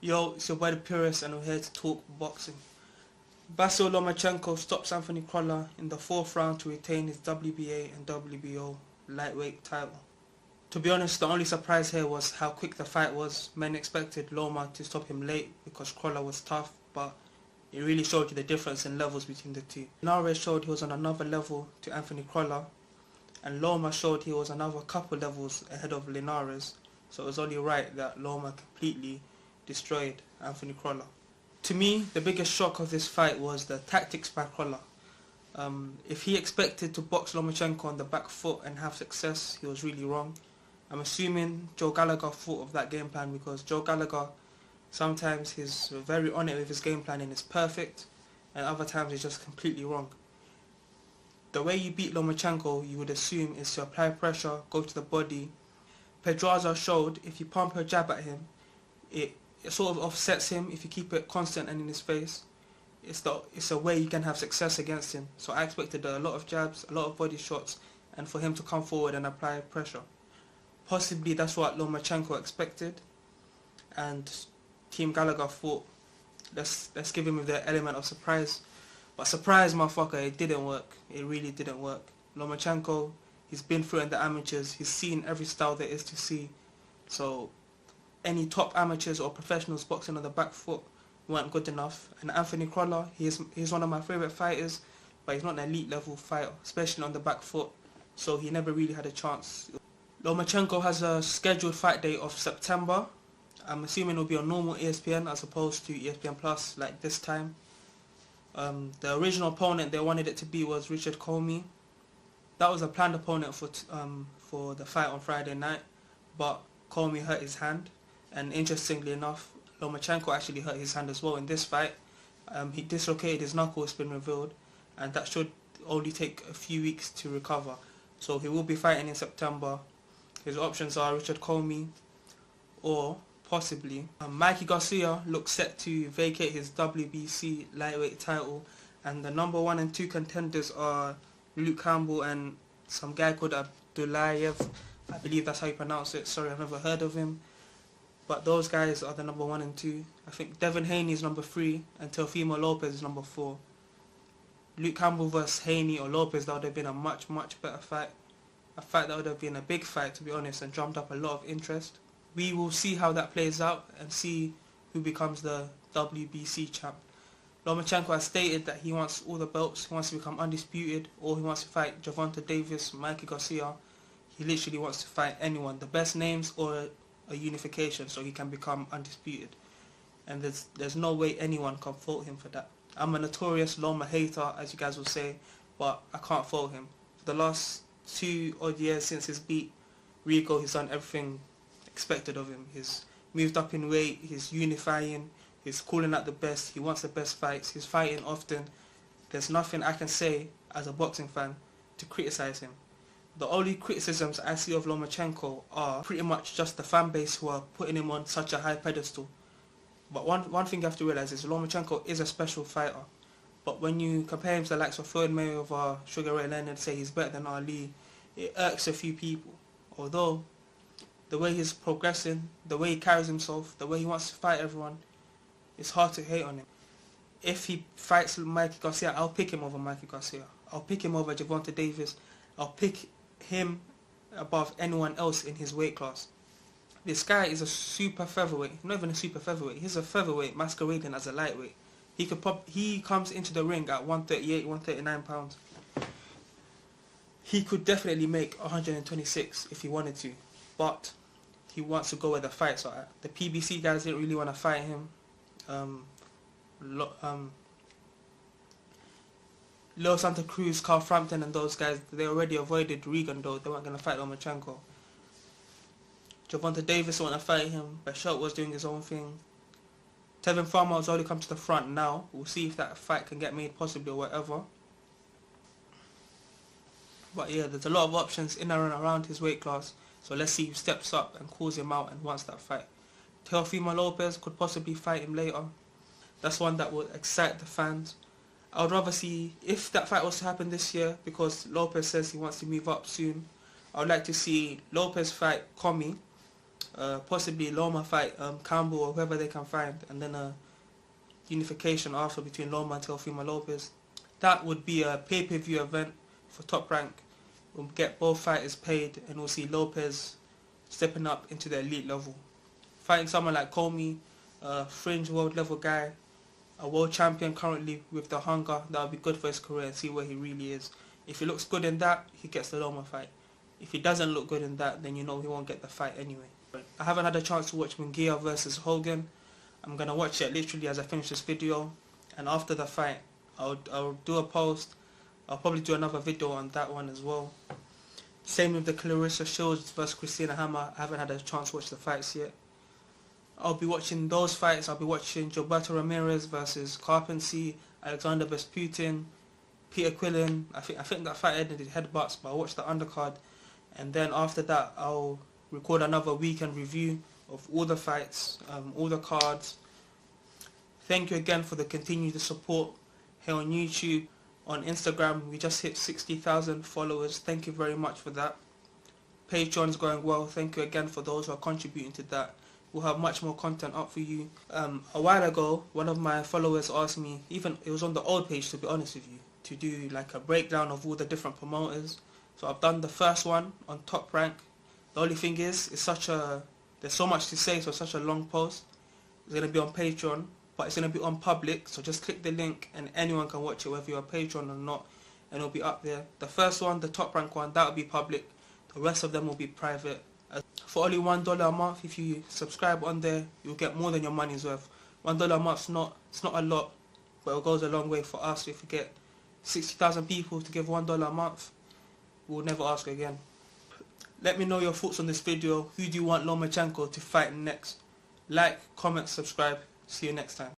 Yo, it's your boy the Purist and we're here to talk boxing. Basil Lomachenko stops Anthony Crolla in the 4th round to retain his WBA and WBO lightweight title. To be honest, the only surprise here was how quick the fight was. Men expected Loma to stop him late because Crolla was tough, but it really showed you the difference in levels between the two. Linares showed he was on another level to Anthony Crolla, and Loma showed he was another couple levels ahead of Linares, so it was only right that Loma completely destroyed Anthony Crolla. To me, the biggest shock of this fight was the tactics by Crolla. If he expected to box Lomachenko on the back foot and have success, he was really wrong. I'm assuming Joe Gallagher thought of that game plan because Joe Gallagher, sometimes he's very on it with his game plan and it's perfect, and other times he's just completely wrong. The way you beat Lomachenko, you would assume, is to apply pressure, go to the body. Pedraza showed if you pump a jab at him, it sort of offsets him. If you keep it constant and in his face, it's a way you can have success against him. So I expected a lot of jabs, a lot of body shots, and for him to come forward and apply pressure. Possibly that's what Lomachenko expected, and Team Gallagher thought, let's give him with the element of surprise. But surprise, motherfucker, it didn't work. It really didn't work. Lomachenko, he's been through in the amateurs. He's seen every style there is to see. So any top amateurs or professionals boxing on the back foot weren't good enough. And Anthony Crolla, he's one of my favourite fighters, but he's not an elite level fighter, especially on the back foot. So he never really had a chance. Lomachenko has a scheduled fight date of September. I'm assuming it will be on normal ESPN as opposed to ESPN Plus like this time. The original opponent they wanted it to be was Richard Comey. That was a planned opponent for the fight on Friday night, but Comey hurt his hand, and interestingly enough, Lomachenko actually hurt his hand as well in this fight. He dislocated his knuckle, it's been revealed, and that should only take a few weeks to recover. So he will be fighting in September. His options are Richard Comey or possibly Mikey Garcia looks set to vacate his WBC lightweight title, and the number 1 and 2 contenders are Luke Campbell and some guy called Abdullayev. I believe that's how you pronounce it. Sorry, I've never heard of him. But those guys are the number 1 and 2. I think Devin Haney is number 3 and Teofimo Lopez is number 4. Luke Campbell versus Haney or Lopez, that would have been a much better fight. A fight that would have been a big fight, to be honest, and drummed up a lot of interest. We will see how that plays out and see who becomes the WBC champ. Lomachenko has stated that he wants all the belts, he wants to become undisputed, or he wants to fight Gervonta Davis, Mikey Garcia. He literally wants to fight anyone, the best names or a unification, so he can become undisputed. And there's no way anyone can fault him for that. I'm a notorious Loma hater, as you guys will say, but I can't fault him. For the last 2 odd years since his beat Rico, he's done everything expected of him. He's moved up in weight, he's unifying, he's calling out the best, he wants the best fights, he's fighting often. There's nothing I can say as a boxing fan to criticize him. The only criticisms I see of Lomachenko are pretty much just the fan base who are putting him on such a high pedestal. But one thing you have to realize is Lomachenko is a special fighter. But when you compare him to the likes of Floyd Mayweather, Sugar Ray Leonard, say he's better than Ali, it irks a few people. Although the way he's progressing, the way he carries himself, the way he wants to fight everyone, it's hard to hate on him. If he fights Mikey Garcia, I'll pick him over Mikey Garcia. I'll pick him over Gervonta Davis. I'll pick him above anyone else in his weight class. This guy is a super featherweight, not even a super featherweight, he's a featherweight masquerading as a lightweight. He comes into the ring at 138, 139 pounds. He could definitely make 126 if he wanted to, but he wants to go where the fights are at. The PBC guys didn't really want to fight him. Leo Santa Cruz, Carl Frampton and those guys, they already avoided Regan though, they weren't going to fight Lomachenko. Gervonta Davis wanted to fight him, Bashot was doing his own thing. Tevin Farmer has already come to the front now. We'll see if that fight can get made possibly or whatever. But yeah, there's a lot of options in and around his weight class, so let's see who steps up and calls him out and wants that fight. Teofimo Lopez could possibly fight him later. That's one that would excite the fans. I would rather see, if that fight was to happen this year, because Lopez says he wants to move up soon, I would like to see Lopez fight Comey, possibly Loma fight Campbell or whoever they can find, and then a unification after between Loma and Teofimo Lopez. That would be a pay-per-view event for Top Rank. We'll get both fighters paid, and we'll see Lopez stepping up into the elite level, fighting someone like Comey, a fringe world level guy, a world champion currently with the hunger. That would be good for his career and see where he really is. If he looks good in that, he gets the Loma fight. If he doesn't look good in that, then you know he won't get the fight anyway. I haven't had a chance to watch Munguia versus Hogan. I'm going to watch it literally as I finish this video, and after the fight I'll do a post. I'll probably do another video on that one as well. Same with the Clarissa Shields versus Christina Hammer. I haven't had a chance to watch the fights yet. I'll be watching those fights. I'll be watching Gilberto Ramirez versus Carpentry, Alexander Vesputin, Peter Quillen. I think that fight ended in headbutts, but I'll watch the undercard, and then after that I'll record another weekend review of all the fights, all the cards. Thank you again for the continued support here on YouTube. On Instagram, we just hit 60,000 followers. Thank you very much for that. Patreon's going well. Thank you again for those who are contributing to that. We'll have much more content up for you. A while ago, one of my followers asked me, even it was on the old page to be honest with you, to do like a breakdown of all the different promoters. So I've done the first one on Top Rank. The only thing is, there's so much to say, so it's such a long post. It's going to be on Patreon, but it's going to be on public, so just click the link and anyone can watch it, whether you're a patron or not, and it'll be up there. The first one, the Top Rank one, that will be public. The rest of them will be private. For only $1 a month, if you subscribe on there, you'll get more than your money's worth. $1 a month's it's not a lot, but it goes a long way for us. If we get 60,000 people to give $1 a month, we'll never ask again. Let me know your thoughts on this video. Who do you want Lomachenko to fight next? Like, comment, subscribe. See you next time.